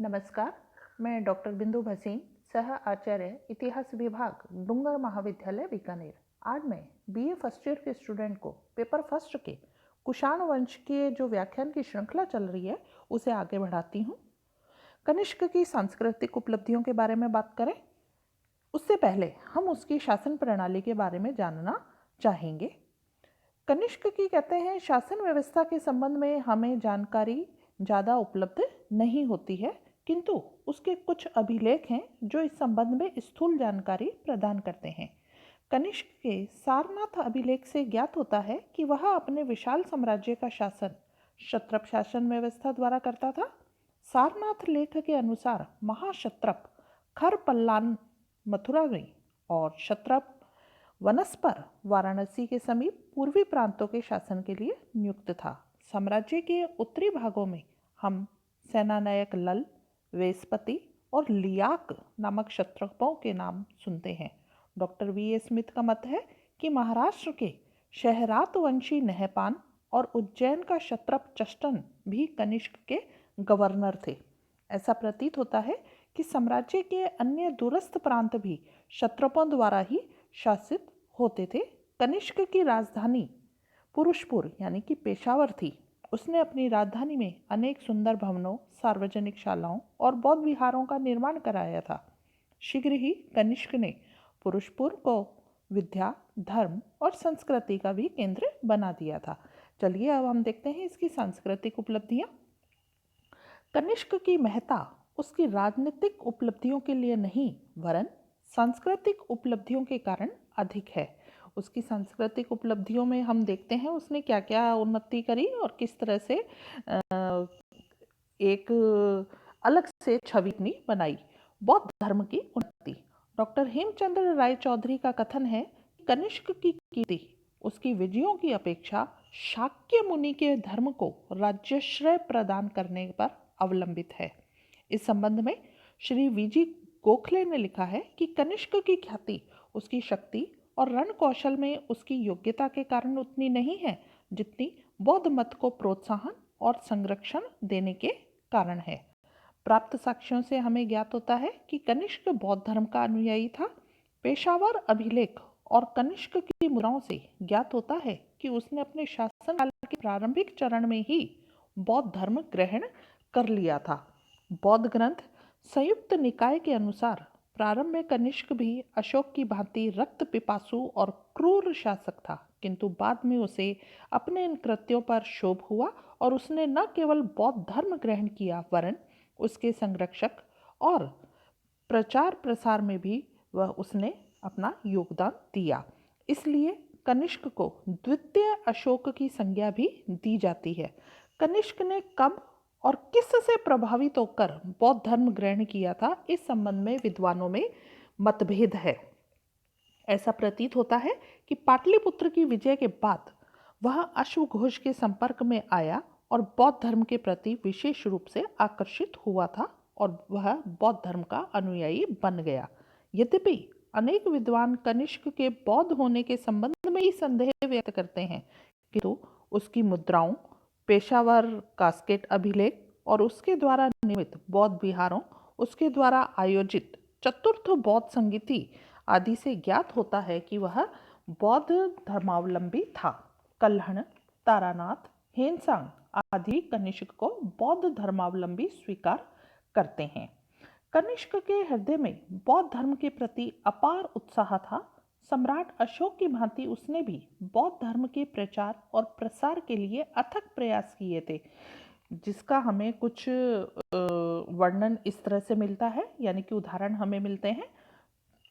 नमस्कार, मैं डॉक्टर बिंदु भसीन, सह आचार्य इतिहास विभाग, डूंगर महाविद्यालय बीकानेर। आज मैं बीए फर्स्ट ईयर के स्टूडेंट को पेपर फर्स्ट के कुषाण वंश के जो व्याख्यान की श्रृंखला चल रही है उसे आगे बढ़ाती हूँ। कनिष्क की सांस्कृतिक उपलब्धियों के बारे में बात करें उससे पहले हम उसकी शासन प्रणाली के बारे में जानना चाहेंगे। कनिष्क की कहते हैं शासन व्यवस्था के संबंध में हमें जानकारी ज़्यादा उपलब्ध नहीं होती है, किंतु उसके कुछ अभिलेख हैं जो इस संबंध में स्थूल जानकारी प्रदान करते हैं। कनिष्क के सारनाथ अभिलेख से ज्ञात होता है कि वह अपने विशाल साम्राज्य का शासन क्षत्रप शासन व्यवस्था द्वारा करता था। सारनाथ लेख के अनुसार महाक्षत्रप खर पल्लान मथुरा में और क्षत्रप वनस्पर वाराणसी के समीप पूर्वी प्रांतों के शासन के लिए नियुक्त था। साम्राज्य के उत्तरी भागों में हम सेनानायक लल, वेस्पति और लियाक नामक क्षत्रपों के नाम सुनते हैं। डॉक्टर वी ए स्मिथ का मत है कि महाराष्ट्र के शहरात वंशी नहपान और उज्जैन का क्षत्रप चष्टन भी कनिष्क के गवर्नर थे। ऐसा प्रतीत होता है कि साम्राज्य के अन्य दूरस्थ प्रांत भी क्षत्रपों द्वारा ही शासित होते थे। कनिष्क की राजधानी पुरुषपुर यानी कि पेशावर थी। उसने अपनी राजधानी में अनेक सुंदर भवनों, सार्वजनिक शालाओं और बौद्ध विहारों का निर्माण कराया था। शीघ्र ही कनिष्क ने पुरुषपुर को विद्या, धर्म और संस्कृति का भी केंद्र बना दिया था। चलिए अब हम देखते हैं इसकी सांस्कृतिक उपलब्धियां। कनिष्क की महत्ता उसकी राजनीतिक उपलब्धियों के लिए नहीं वरन सांस्कृतिक उपलब्धियों के कारण अधिक है। उसकी सांस्कृतिक उपलब्धियों में हम देखते हैं उसने क्या क्या उन्नति करी और किस तरह से एक अलग से छवि अपनी बनाई। बौद्ध धर्म की उन्नति। डॉक्टर हेमचंद्र राय चौधरी का कथन है कि कनिष्क की कीर्ति उसकी विजयों की अपेक्षा शाक्य मुनि के धर्म को राज्याश्रय प्रदान करने पर अवलंबित है। इस संबंध में श्री वीजी गोखले ने लिखा है कि कनिष्क की ख्याति उसकी शक्ति और रण कौशल में उसकी योग्यता के कारण उतनी नहीं है जितनी बौद्ध मत को प्रोत्साहन और संरक्षण देने के कारण है। प्राप्त साक्ष्यों से हमें ज्ञात होता है कि कनिष्क बौद्ध धर्म का अनुयायी था। पेशावर अभिलेख और कनिष्क की मुद्राओं से ज्ञात होता है कि उसने अपने शासनकाल के प्रारंभिक चरण में ही बौद्ध धर्म ग्रहण कर लिया था। बौद्ध ग्रंथ संयुक्त निकाय के अनुसार प्रारंभ में कनिष्क भी अशोक की भांति रक्त पिपासु और क्रूर शासक था, किंतु बाद में उसे अपने इन कृत्यों पर क्षोभ हुआ और उसने न केवल बौद्ध धर्म ग्रहण किया वरन उसके संरक्षक और प्रचार प्रसार में भी वह उसने अपना योगदान दिया। इसलिए कनिष्क को द्वितीय अशोक की संज्ञा भी दी जाती है। कनिष्क ने कब और किस से प्रभावित होकर बौद्ध धर्म ग्रहण किया था, इस संबंध में विद्वानों में मतभेद है। ऐसा प्रतीत होता है कि पाटलिपुत्र की विजय के बाद वह अश्वघोष के संपर्क में आया और बौद्ध धर्म के प्रति विशेष रूप से आकर्षित हुआ था और वह बौद्ध धर्म का अनुयायी बन गया। यद्यपि अनेक विद्वान कनिष्क के बौद्ध होने के संबंध में ही संदेह व्यक्त करते हैं, किंतु उसकी मुद्राओं, पेशावर कास्केट अभिलेख और उसके द्वारा निर्मित बौद्ध विहारों, उसके द्वारा आयोजित चतुर्थ बौद्ध संगीति आदि से ज्ञात होता है कि वह बौद्ध धर्मावलंबी था। कल्हण, तारानाथ, हेनसांग आदि कनिष्क को बौद्ध धर्मावलंबी स्वीकार करते हैं। कनिष्क के हृदय में बौद्ध धर्म के प्रति अपार उत्साह था। सम्राट अशोक की भांति उसने भी बौद्ध धर्म के प्रचार और प्रसार के लिए अथक प्रयास किए थे, जिसका हमें कुछ वर्णन इस तरह से मिलता है, यानी कि उदाहरण हमें मिलते हैं।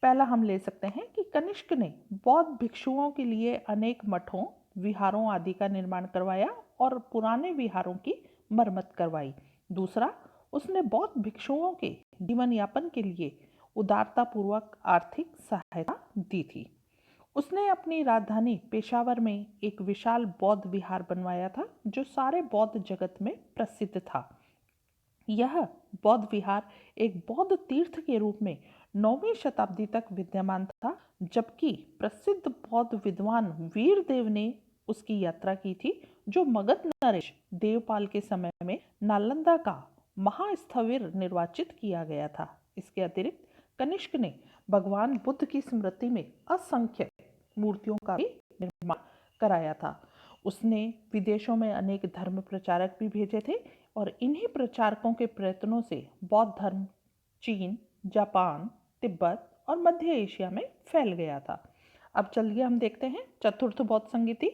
पहला हम ले सकते हैं कि कनिष्क ने बौद्ध भिक्षुओं के लिए अनेक मठों, विहारों आदि का निर्माण करवाया और पुराने विहारों की मरम्मत करवाई। दूसरा, उसने बौद्ध भिक्षुओं के जीवन यापन के लिए उदारतापूर्वक आर्थिक सहायता दी थी। उसने अपनी राजधानी पेशावर में एक विशाल बौद्ध विहार बनवाया था जो सारे बौद्ध जगत में प्रसिद्ध था। यह बौद्ध विहार एक बौद्ध तीर्थ के रूप में 9वीं शताब्दी तक विद्यमान था, जबकि प्रसिद्ध बौद्ध विद्वान वीरदेव ने उसकी यात्रा की थी, जो मगध नरेश देवपाल के समय में नालंदा का महास्थविर निर्वाचित किया गया था। इसके अतिरिक्त कनिष्क ने भगवान बुद्ध की स्मृति में असंख्य मूर्तियों का भी निर्माण कराया था। उसने विदेशों में अनेक धर्म प्रचारक भी भेजे थे और इन्हीं प्रचारकों के प्रयत्नों से बौद्ध धर्म चीन, जापान, तिब्बत और मध्य एशिया में फैल गया था। अब चलिए हम देखते हैं चतुर्थ बौद्ध संगीति।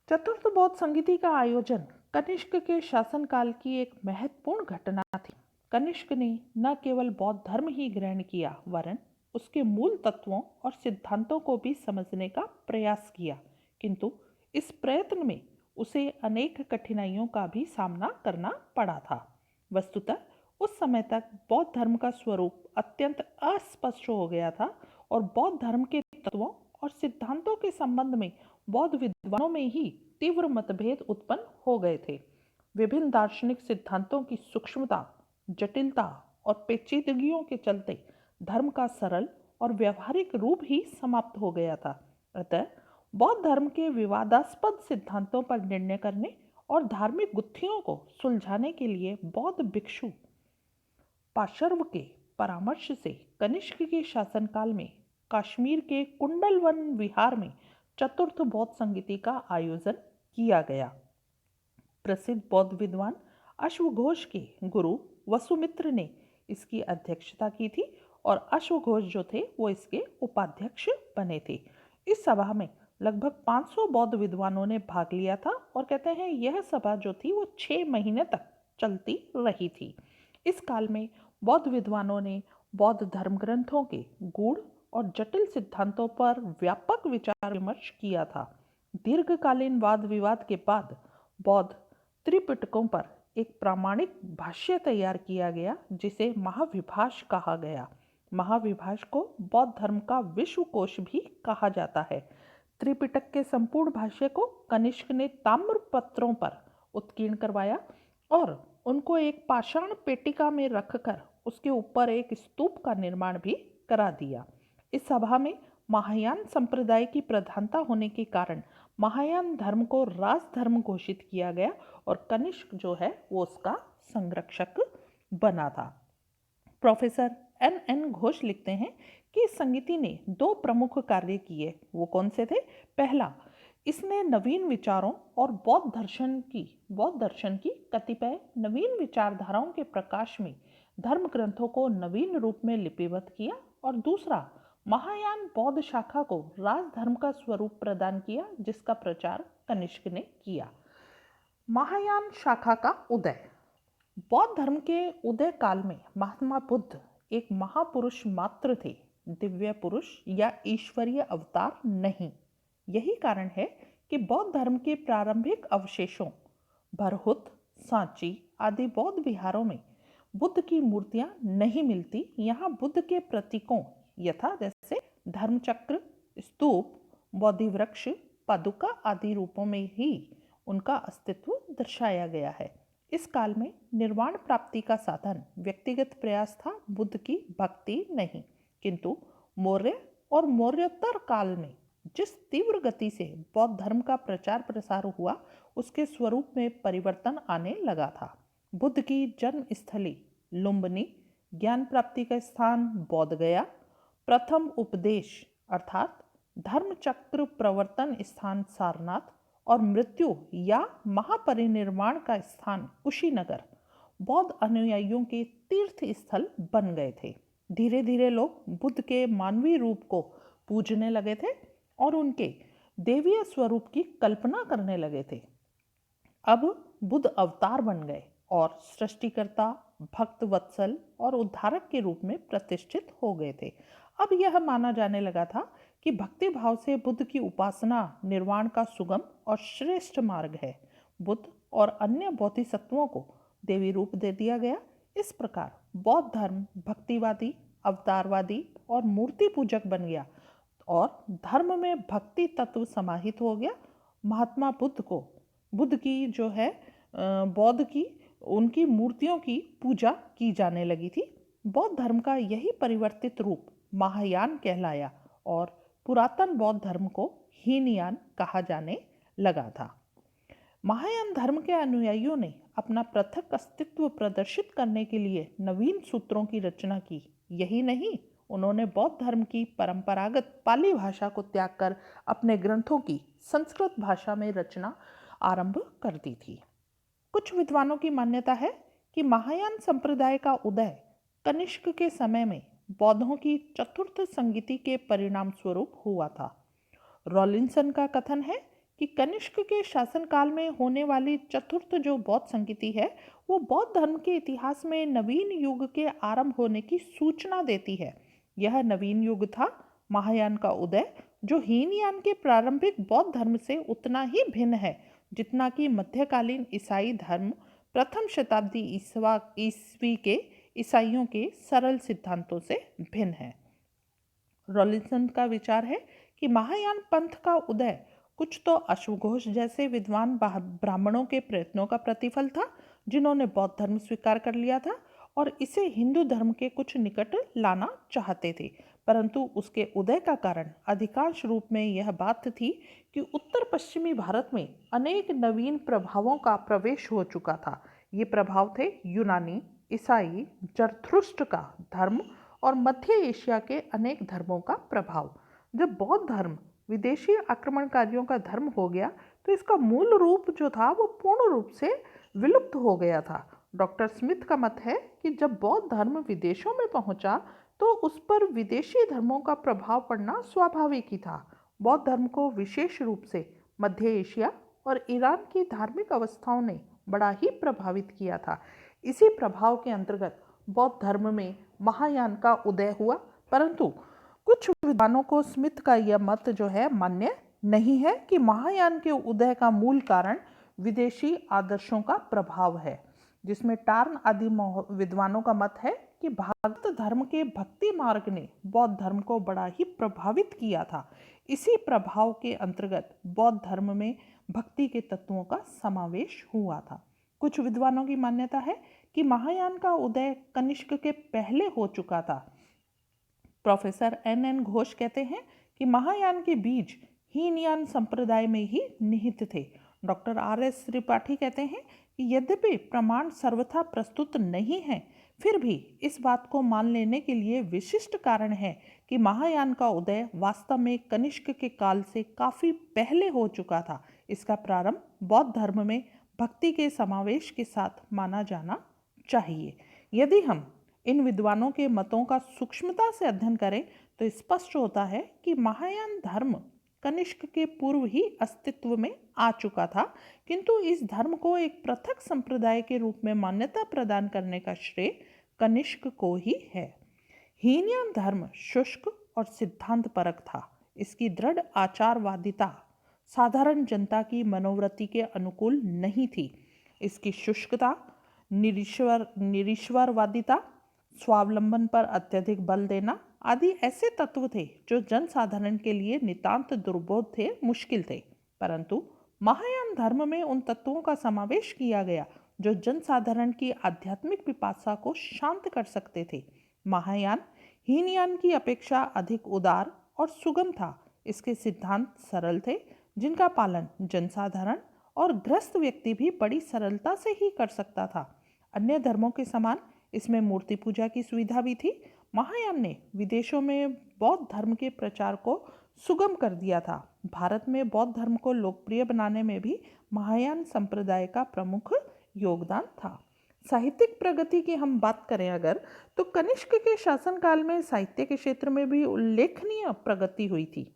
चतुर्थ बौद्ध संगीति का आयोजन कनिष्क के शासनकाल की एक महत्वपूर्ण घटना थी। कनिष्क ने न केवल बौद्ध धर्म ही ग्रहण किया वरन उसके मूल तत्वों और सिद्धांतों को भी समझने का प्रयास किया, किंतु इस प्रयत्न में उसे अनेक कठिनाइयों का भी सामना करना पड़ा था। वस्तुतः उस समय तक बौद्ध धर्म का स्वरूप अत्यंत अस्पष्ट हो गया था और बौद्ध धर्म के तत्वों और सिद्धांतों के संबंध में बौद्ध विद्वानों में ही तीव्र मतभेद उत्पन्न हो गए थे। विभिन्न दार्शनिक सिद्धांतों की सूक्ष्मता, जटिलता और पेचीदगियों के चलते धर्म का सरल और व्यवहारिक रूप ही समाप्त हो गया था। अतः बौद्ध धर्म के विवादास्पद सिद्धांतों पर निर्णय करने और धार्मिक गुत्थियों को सुलझाने के लिए बौद्ध भिक्षु पाशर्व के परामर्श से कनिष्क के शासनकाल में कश्मीर के कुंडलवन विहार में चतुर्थ बौद्ध संगीति का आयोजन किया गया। प्रसिद्ध बौद्ध विद्वान अश्वघोष के गुरु वसुमित्र ने इसकी अध्यक्षता की थी और अश्वघोष जो थे वो इसके उपाध्यक्ष बने थे। इस सभा में लगभग 500 बौद्ध विद्वानों ने भाग लिया था और कहते हैं यह सभा जो थी वो 6 महीने तक चलती रही थी। इस काल में बौद्ध विद्वानों ने बौद्ध धर्म ग्रंथों के गूढ़ और जटिल सिद्धांतों पर व्यापक विचार विमर्श किया था। दीर्घकालीन वाद विवाद के बाद बौद्ध त्रिपिटकों पर एक प्रामाणिक भाष्य तैयार किया गया जिसे महाविभाष कहा गया। महाविभाष को बौद्ध धर्म का विश्वकोश भी कहा जाता है। त्रिपिटक के संपूर्ण भाष्य को कनिष्क ने ताम्र पत्रों पर उत्कीर्ण करवाया और उनको एक पाषाण पेटिका में रखकर उसके ऊपर एक स्तूप का निर्माण भी करा दिया। इस सभा में महायान संप्रदाय की प्रधानता होने के कारण महायान धर्म को राजधर्म घोषित किया गया और कनिष्क जो है वो उसका संरक्षक बना था। प्रोफेसर एन घोष लिखते हैं कि इस संगीति ने 2 प्रमुख कार्य किए। वो कौन से थे? पहला, इसने नवीन विचारों और बौद्ध दर्शन की कतिपय नवीन विचारधाराओं के प्रकाश में धर्म ग्रंथों को नवीन रूप में लिपिबद्ध किया और दूसरा, महायान बौद्ध शाखा को राजधर्म का स्वरूप प्रदान किया जिसका प्रचार कनिष्क ने किया। महायान शाखा का उदय। बौद्ध धर्म के उदय काल में महात्मा बुद्ध एक महापुरुष मात्र थे, दिव्य पुरुष या ईश्वरीय अवतार नहीं। यही कारण है कि बौद्ध धर्म के प्रारंभिक अवशेषों भरहुत, सांची आदि बौद्ध विहारों में बुद्ध की मूर्तियां नहीं मिलती। यहाँ बुद्ध के प्रतीकों यथा जैसे धर्मचक्र, स्तूप, बोधि वृक्ष, पादुका आदि रूपों में ही उनका अस्तित्व दर्शाया गया है। इस काल में निर्वाण प्राप्ति का साधन व्यक्तिगत प्रयास था, बुद्ध की भक्ति नहीं। किंतु मौर्य और मौर्योत्तर काल में जिस तीव्र गति से बौद्ध धर्म का प्रचार प्रसार हुआ उसके स्वरूप में परिवर्तन आने लगा था। बुद्ध की जन्म स्थली लुम्बिनी, ज्ञान प्राप्ति का स्थान बोध गया, प्रथम उपदेश अर्थात धर्मचक्र प्रवर्तन स्थान सारनाथ और मृत्यु या महापरिनिर्वाण का स्थान कुशीनगर बौद्ध अनुयायियों के तीर्थ स्थल बन गए थे। धीरे धीरे लोग बुद्ध के मानवीय रूप को पूजने लगे थे और उनके देवीय स्वरूप की कल्पना करने लगे थे। अब बुद्ध अवतार बन गए और सृष्टिकर्ता, भक्त वत्सल और उद्धारक के रूप में प्रतिष्ठित हो गए थे। अब यह माना जाने लगा था कि भक्ति भाव से बुद्ध की उपासना निर्वाण का सुगम और श्रेष्ठ मार्ग है। बुद्ध और अन्य बोधिसत्वों को देवी रूप दे दिया गया। इस प्रकार बौद्ध धर्म भक्तिवादी, अवतारवादी और मूर्ति पूजक बन गया और धर्म में भक्ति तत्व समाहित हो गया। महात्मा बुद्ध की जो है बौद्ध की उनकी मूर्तियों की पूजा की जाने लगी थी। बौद्ध धर्म का यही परिवर्तित रूप महायान कहलाया और पुरातन बौद्ध धर्म को हीनयान कहा जाने लगा था। महायान धर्म के अनुयायियों ने अपना पृथक अस्तित्व प्रदर्शित करने के लिए नवीन सूत्रों की रचना की। यही नहीं, उन्होंने बौद्ध धर्म की परंपरागत पाली भाषा को त्याग कर अपने ग्रंथों की संस्कृत भाषा में रचना आरंभ कर दी थी। कुछ विद्वानों की मान्यता है कि महायान संप्रदाय का उदय कनिष्क के समय में बौद्धों की चतुर्थ संगीति के परिणाम स्वरूप हुआ था। रॉलिंसन का कथन है कि कनिष्क के शासनकाल में होने वाली चतुर्थ जो बौद्ध संगीति है वो बौद्ध धर्म के इतिहास में नवीन युग के आरंभ होने की सूचना देती है। यह नवीन युग था महायान का उदय, जो हीनयान के प्रारंभिक बौद्ध धर्म से उतना ही भिन्न है जितना कि मध्यकालीन ईसाई धर्म प्रथम शताब्दी ईस्वी के ईसाइयों के सरल सिद्धांतों से भिन्न है। रॉलिंसन का विचार है कि महायान पंथ का उदय कुछ तो अश्वघोष जैसे विद्वान ब्राह्मणों के प्रयत्नों का प्रतिफल था, जिन्होंने बौद्ध धर्म स्वीकार कर लिया था और इसे हिंदू धर्म के कुछ निकट लाना चाहते थे। परंतु उसके उदय का कारण अधिकांश रूप में यह बात थी कि उत्तर पश्चिमी भारत में अनेक नवीन प्रभावों का प्रवेश हो चुका था। ये प्रभाव थे यूनानी, ईसाई, जरथुस्त्र का धर्म और मध्य एशिया के अनेक धर्मों का प्रभाव। जब बौद्ध धर्म विदेशी आक्रमणकारियों का धर्म हो गया तो इसका मूल रूप जो था वो पूर्ण रूप से विलुप्त हो गया था। डॉक्टर स्मिथ का मत है कि जब बौद्ध धर्म विदेशों में पहुंचा तो उस पर विदेशी धर्मों का प्रभाव पड़ना स्वाभाविक ही था। बौद्ध धर्म को विशेष रूप से मध्य एशिया और ईरान की धार्मिक अवस्थाओं ने बड़ा ही प्रभावित किया था। इसी प्रभाव के अंतर्गत बौद्ध धर्म में महायान का उदय हुआ, परंतु कुछ विद्वानों को स्मिथ का यह मत जो है मान्य नहीं है कि महायान के उदय का मूल कारण विदेशी आदर्शों का प्रभाव है, जिसमें टार्न आदि विद्वानों का मत है कि भागवत धर्म के भक्ति मार्ग ने बौद्ध धर्म को बड़ा ही प्रभावित किया था। इसी प्रभाव के अंतर्गत बौद्ध धर्म में भक्ति के तत्वों का समावेश हुआ था। कुछ विद्वानों की मान्यता है कि महायान का उदय कनिष्क के पहले हो चुका था। प्रोफेसर एन घोष कहते हैं कि महायान के बीज हीनयान संप्रदाय में ही निहित थे। Doctor R S. त्रिपाठी कहते हैं कि यद्यपि प्रमाण सर्वथा प्रस्तुत नहीं है, फिर भी इस बात को मान लेने के लिए विशिष्ट कारण है कि महायान का उदय वास्तव में कनिष्क के काल से काफ़ी पहले हो चुका था। इसका प्रारंभ बौद्ध धर्म में भक्ति के समावेश के साथ माना जाना चाहिए। यदि हम इन विद्वानों के मतों का सूक्ष्मता से अध्ययन करें तो स्पष्ट होता है कि महायान धर्म कनिष्क के पूर्व ही अस्तित्व में आ चुका था, किंतु इस धर्म को एक पृथक संप्रदाय के रूप में मान्यता प्रदान करने का श्रेय कनिष्क को ही है। हीनयान धर्म शुष्क और सिद्धांत परक था। इसकी दृढ़ आचारवादिता साधारण जनता की मनोवृत्ति के अनुकूल नहीं थी। इसकी शुष्कता, निरीश्वरवादिता, स्वावलंबन पर अत्यधिक बल देना आदि ऐसे तत्व थे जो जनसाधारण के लिए नितांत दुर्बोध थे, मुश्किल थे। परंतु महायान धर्म में उन तत्वों का समावेश किया गया जो जनसाधारण की आध्यात्मिक पिपासा को शांत कर सकते थे। महायान हीनयान की अपेक्षा अधिक उदार और सुगम था। इसके सिद्धांत सरल थे, जिनका पालन जनसाधारण और ग्रस्त व्यक्ति भी बड़ी सरलता से ही कर सकता था। अन्य धर्मों के समान इसमें मूर्ति पूजा की सुविधा भी थी। महायान ने विदेशों में बौद्ध धर्म के प्रचार को सुगम कर दिया था। भारत में बौद्ध धर्म को लोकप्रिय बनाने में भी महायान संप्रदाय का प्रमुख योगदान था। साहित्यिक प्रगति की हम बात करें अगर, तो कनिष्क के शासनकाल में साहित्य के क्षेत्र में भी उल्लेखनीय प्रगति हुई थी।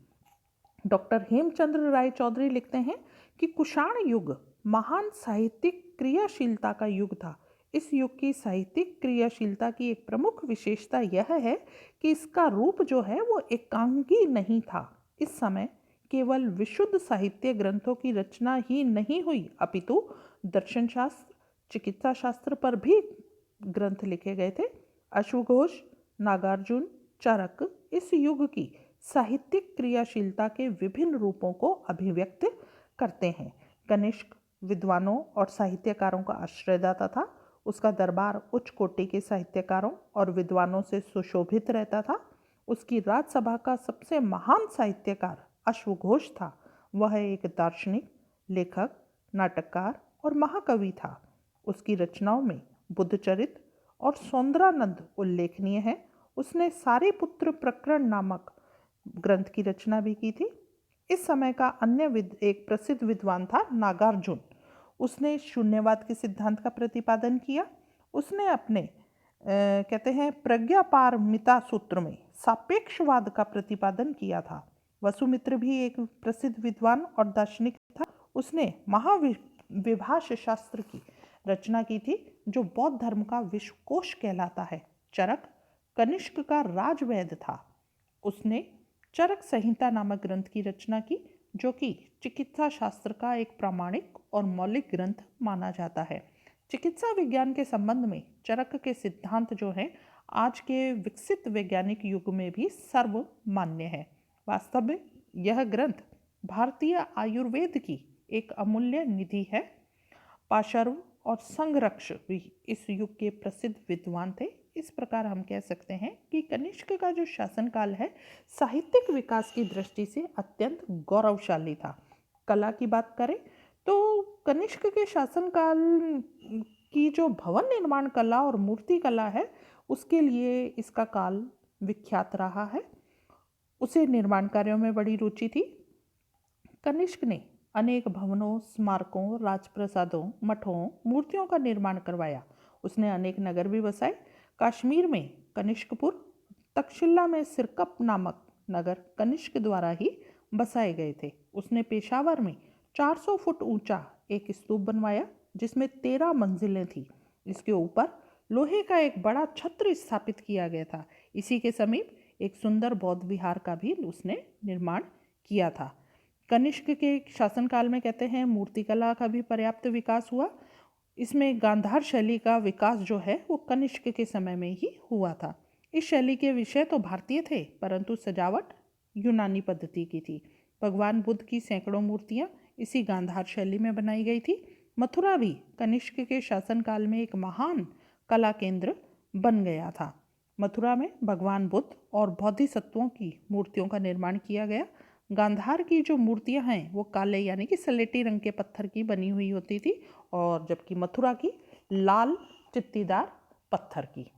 डॉक्टर हेमचंद्र राय चौधरी लिखते हैं कि कुषाण युग महान साहित्यिक क्रियाशीलता का युग था। इस युग की साहित्यिक क्रियाशीलता की एक प्रमुख विशेषता यह है कि इसका रूप जो है वो एकांगी नहीं था। इस समय केवल विशुद्ध साहित्य ग्रंथों की रचना ही नहीं हुई, अपितु दर्शन शास्त्र, चिकित्सा शास्त्र पर भी ग्रंथ लिखे गए थे। अश्वघोष, नागार्जुन, चरक इस युग की साहित्यिक क्रियाशीलता के विभिन्न रूपों को अभिव्यक्त करते हैं। कनिष्क विद्वानों और साहित्यकारों का आश्रयदाता था। उसका दरबार उच्च कोटि के साहित्यकारों और विद्वानों से सुशोभित रहता था। उसकी राजसभा का सबसे महान साहित्यकार अश्वघोष था। वह एक दार्शनिक, लेखक, नाटककार और महाकवि था। उसकी रचनाओं में बुद्धचरित और सौंदरानंद उल्लेखनीय है। उसने सारिपुत्र प्रकरण नामक ग्रंथ की रचना भी की थी। इस समय का अन्य एक प्रसिद्ध विद्वान था नागार्जुन। उसने शून्यवाद के सिद्धांत का प्रतिपादन किया। उसने अपने कहते हैं प्रज्ञापारमिता सूत्र में सापेक्षवाद का प्रतिपादन किया था। वसुमित्र भी एक प्रसिद्ध विद्वान और दार्शनिक था। उसने महाविभाष शास्त्र की रचना की थी, जो बौद्ध धर्म का विश्वकोश कहलाता है। चरक कनिष्क का राजवैद्य था। उसने चरक संहिता नामक ग्रंथ की रचना की, जो कि चिकित्सा शास्त्र का एक प्रामाणिक और मौलिक ग्रंथ माना जाता है। चिकित्सा विज्ञान के संबंध में चरक के सिद्धांत जो हैं आज के विकसित वैज्ञानिक युग में भी सर्वमान्य है। वास्तव में यह ग्रंथ भारतीय आयुर्वेद की एक अमूल्य निधि है। पाशर्व और संघरक्ष भी इस युग के प्रसिद्ध विद्वान थे। इस प्रकार हम कह सकते हैं कि कनिष्क का जो शासनकाल है साहित्यिक विकास की दृष्टि से अत्यंत गौरवशाली था। कला की बात करें तो कनिष्क के शासनकाल की जो भवन निर्माण कला और मूर्ति कला है उसके लिए इसका काल विख्यात रहा है। उसे निर्माण कार्यों में बड़ी रुचि थी। कनिष्क ने अनेक भवनों, स्मारकों, राजप्रसादों, मठों, मूर्तियों का निर्माण करवाया। उसने अनेक नगर भी बसाए। कश्मीर में कनिष्कपुर, तक्षशिला में सिरकप नामक नगर कनिष्क द्वारा ही बसाए गए थे। उसने पेशावर में 400 फुट ऊंचा एक स्तूप बनवाया, जिसमें 13 मंजिलें थी। इसके ऊपर लोहे का एक बड़ा छत्र स्थापित किया गया था। इसी के समीप एक सुंदर बौद्ध विहार का भी उसने निर्माण किया था। कनिष्क के शासनकाल में कहते हैं मूर्तिकला का भी पर्याप्त विकास हुआ। इसमें गांधार शैली का विकास जो है वो कनिष्क के समय में ही हुआ था। इस शैली के विषय तो भारतीय थे, परंतु सजावट यूनानी पद्धति की थी। भगवान बुद्ध की सैकड़ों मूर्तियाँ इसी गांधार शैली में बनाई गई थी। मथुरा भी कनिष्क के शासनकाल में एक महान कला केंद्र बन गया था। मथुरा में भगवान बुद्ध और बोधिसत्वों की मूर्तियों का निर्माण किया गया। गांधार की जो मूर्तियां हैं वो काले यानी कि सलेटी रंग के पत्थर की बनी हुई होती थी, और जबकि मथुरा की लाल चित्तीदार पत्थर की।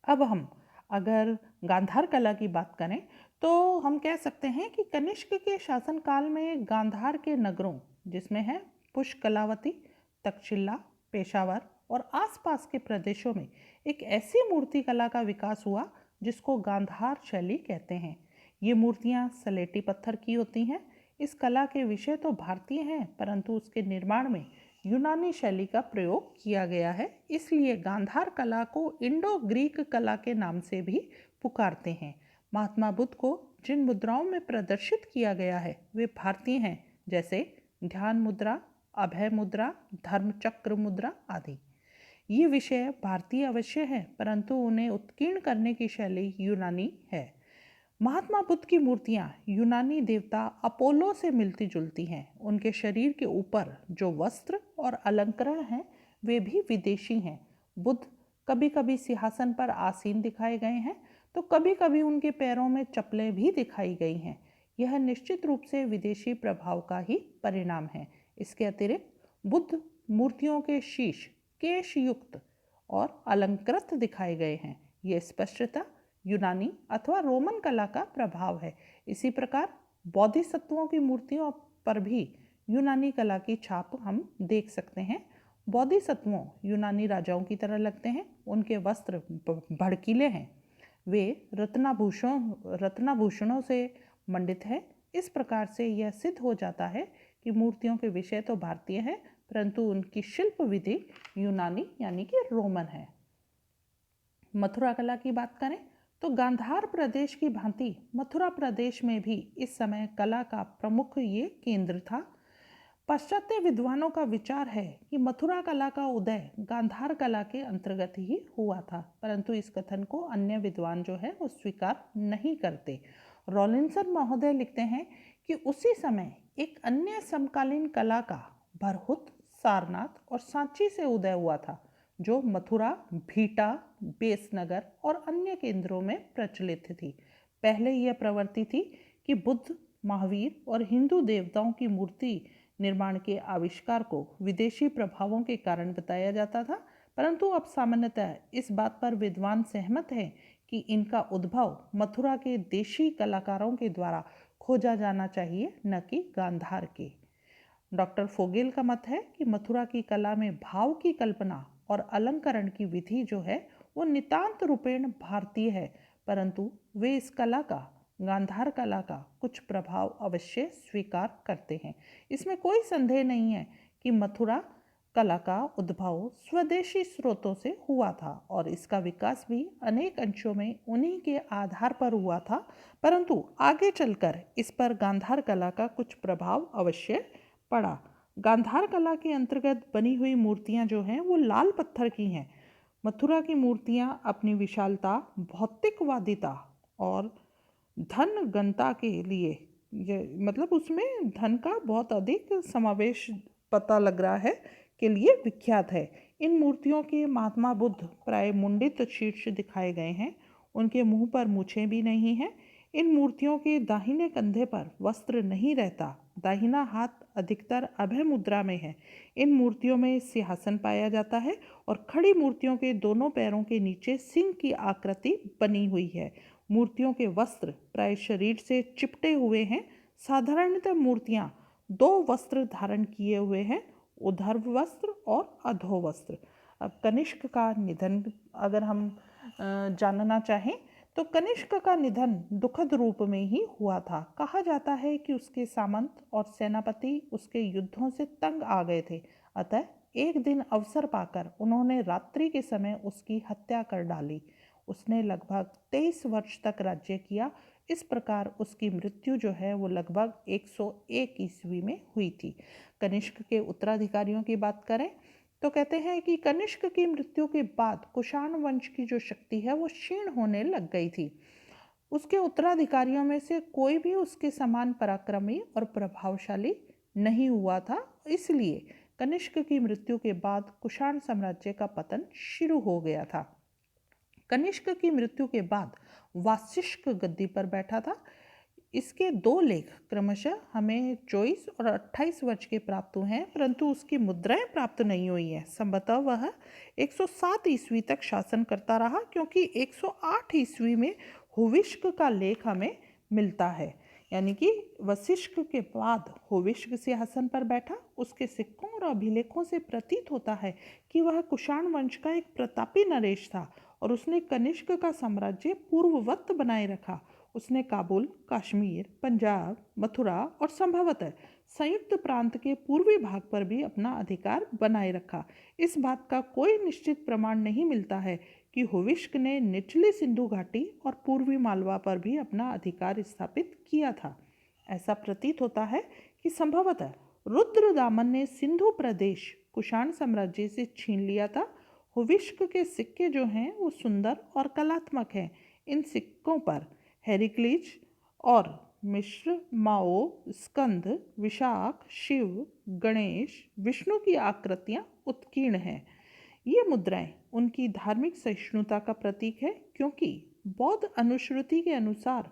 अब हम अगर गांधार कला की बात करें तो हम कह सकते हैं कि कनिष्क के शासनकाल में गांधार के नगरों, जिसमें है पुष्कलावती, तक्षशिला, पेशावर और आसपास के प्रदेशों में एक ऐसी मूर्ति कला का विकास हुआ जिसको गांधार शैली कहते हैं। ये मूर्तियाँ सलेटी पत्थर की होती हैं। इस कला के विषय तो भारतीय हैं, परंतु उसके निर्माण में यूनानी शैली का प्रयोग किया गया है। इसलिए गांधार कला को इंडो ग्रीक कला के नाम से भी पुकारते हैं। महात्मा बुद्ध को जिन मुद्राओं में प्रदर्शित किया गया है वे भारतीय हैं, जैसे ध्यान मुद्रा, अभय मुद्रा, धर्म चक्र मुद्रा आदि। ये विषय भारतीय अवश्य हैं, परंतु उन्हें उत्कीर्ण करने की शैली यूनानी है। महात्मा बुद्ध की मूर्तियाँ यूनानी देवता अपोलो से मिलती जुलती हैं। उनके शरीर के ऊपर जो वस्त्र और अलंकरण हैं वे भी विदेशी हैं। बुद्ध कभी कभी सिंहासन पर आसीन दिखाए गए हैं, तो कभी कभी उनके पैरों में चप्पलें भी दिखाई गई हैं। यह निश्चित रूप से विदेशी प्रभाव का ही परिणाम है। इसके अतिरिक्त बुद्ध मूर्तियों के शीश केशयुक्त और अलंकृत दिखाए गए हैं। ये स्पष्टता यूनानी अथवा रोमन कला का प्रभाव है। इसी प्रकार बोधिसत्वों की मूर्तियों पर भी यूनानी कला की छाप हम देख सकते हैं। बोधिसत्वों यूनानी राजाओं की तरह लगते हैं। उनके वस्त्र भड़कीले हैं। वे रत्नाभूषणों से मंडित हैं। इस प्रकार से यह सिद्ध हो जाता है कि मूर्तियों के विषय तो भारतीय हैं, परंतु उनकी शिल्प विधि यूनानी यानी कि रोमन है। मथुरा कला की बात करें तो गांधार प्रदेश की भांति मथुरा प्रदेश में भी इस समय कला का प्रमुख ये केंद्र था। पाश्चात्य विद्वानों का विचार है कि मथुरा कला का उदय गांधार कला के अंतर्गत ही हुआ था, परंतु इस कथन को अन्य विद्वान जो है वो स्वीकार नहीं करते। रॉलिंसन महोदय लिखते हैं कि उसी समय एक अन्य समकालीन कला का भरहुत, सारनाथ और सांची से उदय हुआ था, जो मथुरा, भीटा, बेसनगर और अन्य केंद्रों में प्रचलित थी। पहले यह प्रवृत्ति थी कि बुद्ध, महावीर और हिंदू देवताओं की मूर्ति निर्माण के आविष्कार को विदेशी प्रभावों के कारण बताया जाता था, परंतु अब सामान्यतः इस बात पर विद्वान सहमत हैं कि इनका उद्भव मथुरा के देशी कलाकारों के द्वारा खोजा जाना चाहिए, न कि गांधार के। डॉक्टर फोगेल का मत है कि मथुरा की कला में भाव की कल्पना और अलंकरण की विधि जो है वो नितांत रूपेण भारतीय है, परंतु वे इस कला का, गांधार कला का कुछ प्रभाव अवश्य स्वीकार करते हैं। इसमें कोई संदेह नहीं है कि मथुरा कला का उद्भव स्वदेशी स्रोतों से हुआ था और इसका विकास भी अनेक अंशों में उन्हीं के आधार पर हुआ था, परंतु आगे चलकर इस पर गांधार कला का कुछ प्रभाव अवश्य पड़ा। गांधार कला के अंतर्गत बनी हुई मूर्तियां जो हैं वो लाल पत्थर की हैं। मथुरा की मूर्तियां अपनी विशालता, भौतिकवादिता और धन गणता के लिए मतलब उसमें धन का बहुत अधिक समावेश पता लग रहा है के लिए विख्यात है। इन मूर्तियों के महात्मा बुद्ध प्राय मुंडित शीर्ष दिखाए गए हैं। उनके मुंह पर मूछें भी नहीं हैं। इन मूर्तियों के दाहिने कंधे पर वस्त्र नहीं रहता, दाहिना हाथ अधिकतर अभय मुद्रा में है। इन मूर्तियों में सिंहासन पाया जाता है और खड़ी मूर्तियों के दोनों पैरों के नीचे सिंह की आकृति बनी हुई है। मूर्तियों के वस्त्र प्राय शरीर से चिपटे हुए हैं। साधारणतः मूर्तियां दो वस्त्र धारण किए हुए हैं, ऊर्ध्व वस्त्र और अधो वस्त्र। अब कनिष्क का निधन अगर हम जानना चाहें तो कनिष्क का निधन दुखद रूप में ही हुआ था। कहा जाता है कि उसके सामंत और सेनापति उसके युद्धों से तंग आ गए थे, अतः एक दिन अवसर पाकर उन्होंने रात्रि के समय उसकी हत्या कर डाली। उसने लगभग 23 वर्ष तक राज्य किया। इस प्रकार उसकी मृत्यु जो है वो लगभग 101 ईस्वी में हुई थी। कनिष्क के उत्तराधिकारियों की बात करें तो कहते हैं कि कनिष्क की मृत्यु के बाद कुषाण वंश की जो शक्ति है वो क्षीण होने लग गई थी। उसके उत्तराधिकारियों में से कोई भी उसके समान पराक्रमी और प्रभावशाली नहीं हुआ था, इसलिए कनिष्क की मृत्यु के बाद कुषाण साम्राज्य का पतन शुरू हो गया था। कनिष्क की मृत्यु के बाद वाशिष्क गद्दी पर बैठा था। इसके दो लेख क्रमशः हमें 24 और 28 वर्ष के प्राप्त हुए हैं, परंतु उसकी मुद्राएं प्राप्त नहीं हुई हैं। संभवतः वह 107 ईस्वी तक शासन करता रहा, क्योंकि 108 ईस्वी में हुविष्क का लेख हमें मिलता है, यानी कि वशिष्क के बाद हुविष्क सिंहासन पर बैठा। उसके सिक्कों और अभिलेखों से प्रतीत होता है कि वह कुषाण वंश का एक प्रतापी नरेश था और उसने कनिष्क का साम्राज्य पूर्ववत बनाए रखा। उसने काबुल, कश्मीर, पंजाब, मथुरा और संभवतः संयुक्त प्रांत के पूर्वी भाग पर भी अपना अधिकार बनाए रखा। इस बात का कोई निश्चित प्रमाण नहीं मिलता है कि हुविष्क ने निचली सिंधु घाटी और पूर्वी मालवा पर भी अपना अधिकार स्थापित किया था। ऐसा प्रतीत होता है कि संभवतः रुद्रदामन ने सिंधु प्रदेश कुषाण साम्राज्य से छीन लिया था। हुविष्क के सिक्के जो हैं वो सुंदर और कलात्मक हैं। इन सिक्कों पर हेरिक्लीज और मिश्र, माओ, स्कंद, विशाख, शिव, गणेश, विष्णु की आकृतियां उत्कीर्ण हैं। ये मुद्राएं उनकी धार्मिक सहिष्णुता का प्रतीक है, क्योंकि बौद्ध अनुश्रुति के अनुसार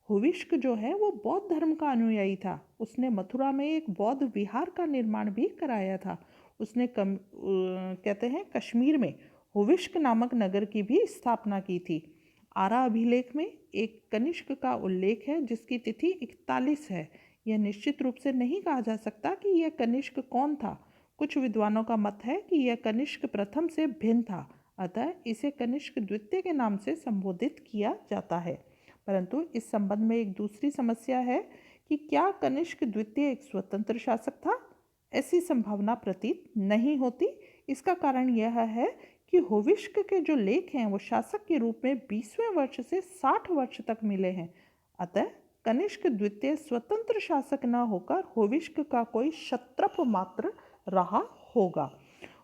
हुविष्क जो है वो बौद्ध धर्म का अनुयायी था। उसने मथुरा में एक बौद्ध विहार का निर्माण भी कराया था। उसने कहते हैं कश्मीर में हुविष्क नामक नगर की भी स्थापना की थी। आरा अभिलेख में एक कनिष्क का उल्लेख है जिसकी तिथि 41 है। यह निश्चित रूप से नहीं कहा जा सकता कि यह कनिष्क कौन था। कुछ विद्वानों का मत है कि यह कनिष्क प्रथम से भिन्न था, अतः इसे कनिष्क द्वितीय के नाम से संबोधित किया जाता है। परंतु इस संबंध में एक दूसरी समस्या है कि क्या कनिष्क द्वितीय एक स्वतंत्र शासक था? ऐसी संभावना प्रतीत नहीं होती। इसका कारण यह है कि हुविष्क के जो लेख हैं वो शासक के रूप में 20वें वर्ष से 60 वर्ष तक मिले हैं। अतः कनिष्क द्वितीय स्वतंत्र शासक न होकर हुविष्क का कोई क्षत्रप मात्र रहा होगा।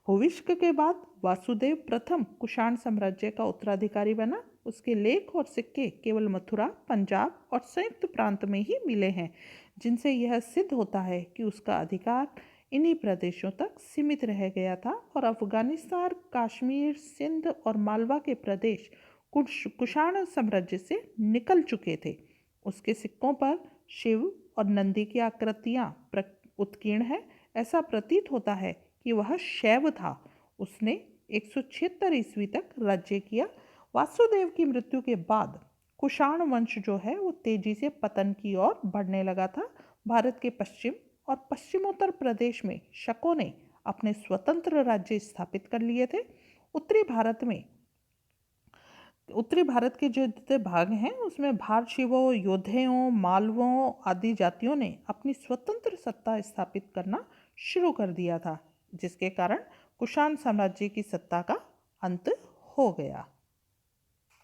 हुविष्क के बाद वासुदेव प्रथम कुषाण साम्राज्य का उत्तराधिकारी बना। उसके लेख और सिक्के केवल मथुरा, पंजाब और संयुक्त प्रांत में ही मिले हैं, जिनसे यह सिद्ध होता है कि उसका अधिकार इन्हीं प्रदेशों तक सीमित रह गया था और अफगानिस्तान, कश्मीर, सिंध और मालवा के प्रदेश कुषाण साम्राज्य से निकल चुके थे। उसके सिक्कों पर शिव और नंदी की आकृतियां उत्कीर्ण है। ऐसा प्रतीत होता है कि वह शैव था। उसने 176 ईस्वी तक राज्य किया। वासुदेव की मृत्यु के बाद कुषाण वंश जो है वो तेजी से पतन की ओर बढ़ने लगा था। भारत के पश्चिम और पश्चिमोत्तर प्रदेश में शकों ने अपने स्वतंत्र राज्य स्थापित कर लिए थे। उत्तरी भारत में उत्तरी भारत के जो जितने भाग हैं उसमें भारशिवों, योधेयों, मालवों आदि जातियों ने अपनी स्वतंत्र सत्ता स्थापित करना शुरू कर दिया था, जिसके कारण कुषाण साम्राज्य की सत्ता का अंत हो गया।